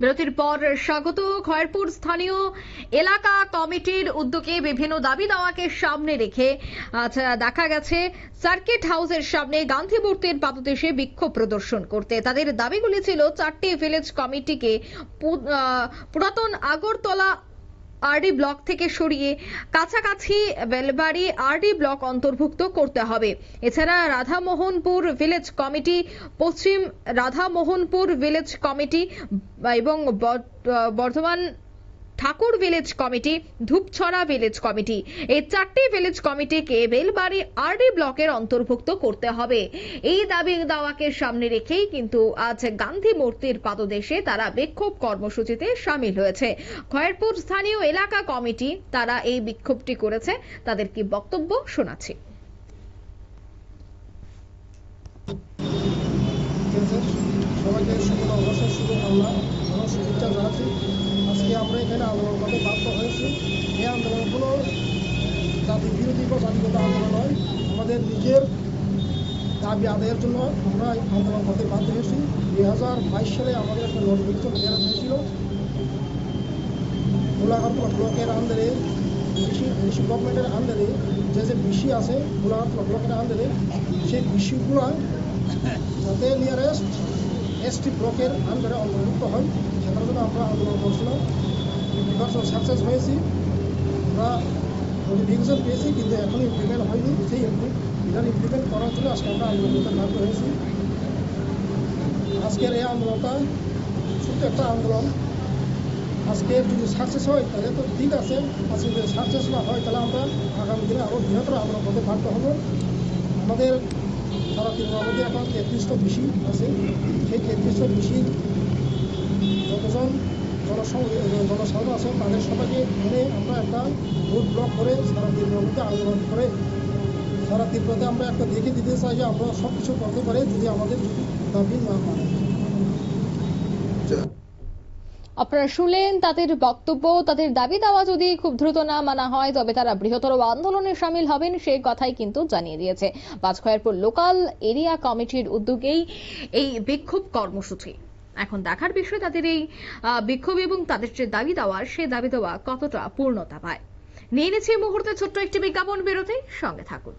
বিরতির পর স্বাগত। খয়েরপুর স্থানীয় এলাকা কমিটির উদ্যোগে বিভিন্ন দাবি দাওয়াকে সামনে রেখে দেখা গেছে সার্কিট হাউসের সামনে গান্ধী মূর্তির পাদদেশে বিক্ষোভ প্রদর্শন করতে। তাদের দাবিগুলি ছিল 4টি ভিলেজ কমিটিকে পুরাতন আগরতলা আরডি ব্লক থেকে সরিয়ে কাছাকাছি বেলবাড়ি আরডি ব্লক অন্তর্ভুক্ত করতে হবে। এছাড়া রাধামোহনপুর ভিলেজ কমিটি, পশ্চিম রাধামোহনপুর ভিলেজ কমিটি এবং বর্ধমান ঠাকুর ভিলেজ কমিটি, ধূপছড়া ভিলেজ কমিটি, এই 4টি ভিলেজ কমিটিকে বেলবাড়ি আরডি ব্লকের অন্তর্ভুক্ত করতে হবে। এই দাবি দাওয়াকে সামনে রেখেই কিন্তু আজ গান্ধী মূর্তির পাদদেশে তারা বিক্ষোভ কর্মসূচিতে সামিল হয়েছে। খয়েরপুর স্থানীয় এলাকা কমিটি তারা এই বিক্ষোভটি করেছে, তাদের কি বক্তব্য শোনাচ্ছি। সবাইকে অবশ্যই শুভ বাংলা শুভেচ্ছা জানাচ্ছি। আজকে আমরা এখানে আন্দোলন করতে বাধ্য হয়েছি। এই আন্দোলনগুলো জাতি বিরোধী বা জাতিগত আন্দোলন নয়, আমাদের নিজের দাবি আদায়ের জন্য আমরা আন্দোলন করতে বাধ্য হয়েছি। 2022 সালে আমাদের একটা নোটিফিকেশন বের হয়েছিল গোলাঘাট ব্লকের আন্ডারে, কৃষি গভর্নমেন্টের আন্ডারে যে বিষয় আছে গোলাঘাট ব্লকের আন্ডারে, সেই বিষয়গুলো যাতে নিয়ারেস্ট এসটি ব্লকের আন্ডারে অন্তর্ভুক্ত হয় সেটার জন্য আমরা আন্দোলন করছিলাম। এবার সাকসেস হয়েছি, আমরা নোটিফিকেশন পেয়েছি, কিন্তু এখনও ইমপ্লিমেন্ট হয়নি। সেই এটা ইমপ্লিমেন্ট করার জন্য আজকে আমরা আন্দোলন করতে বাধ্য হয়েছি। আজকের এই আন্দোলনটা ছোট্ট একটা আন্দোলন। আজকে যদি সাকসেস হয় তাহলে তো ঠিক আছে, আজকে যদি সাকসেস না হয় তাহলে আমরা আগামী দিনে আরও বৃহত্তর আন্দোলন করতে বাধ্য হব। আমাদের সারা ত্রিপুরার মধ্যে এখন 33টা বিসি আছে। সেই 33টা বিসির যতজন জনসাধারণ আছে তাদের সবাইকে এনে আমরা একটা রোড ব্লক করে সারা ত্রিপুরার মধ্যে আন্দোলন করে সারা ত্রিপুরাতে আমরা একটা দেখে দিতে চাই যে আমরা সব কিছু করতে পারি যদি আমাদের দাবি না মানে। আপনারা শুনলেন তাদের বক্তব্য। তাদের দাবি দাওয়া যদি খুব দ্রুত না মানা হয় তবে তারা বৃহত্তর আন্দোলনে সামিল হবেন, সেই কথাই কিন্তু জানিয়ে দিয়েছে খয়েরপুর লোকাল এরিয়া কমিটির উদ্যোগেই এই বিক্ষোভ কর্মসূচি। এখন দেখার বিষয় তাদের এই বিক্ষোভ এবং তাদের যে দাবি দেওয়া, সে দাবি দেওয়া কতটা পূর্ণতা পায়। নিয়ে নিচ্ছে এই মুহূর্তে ছোট্ট একটি বিজ্ঞাপন বিরতি, সঙ্গে থাকুন।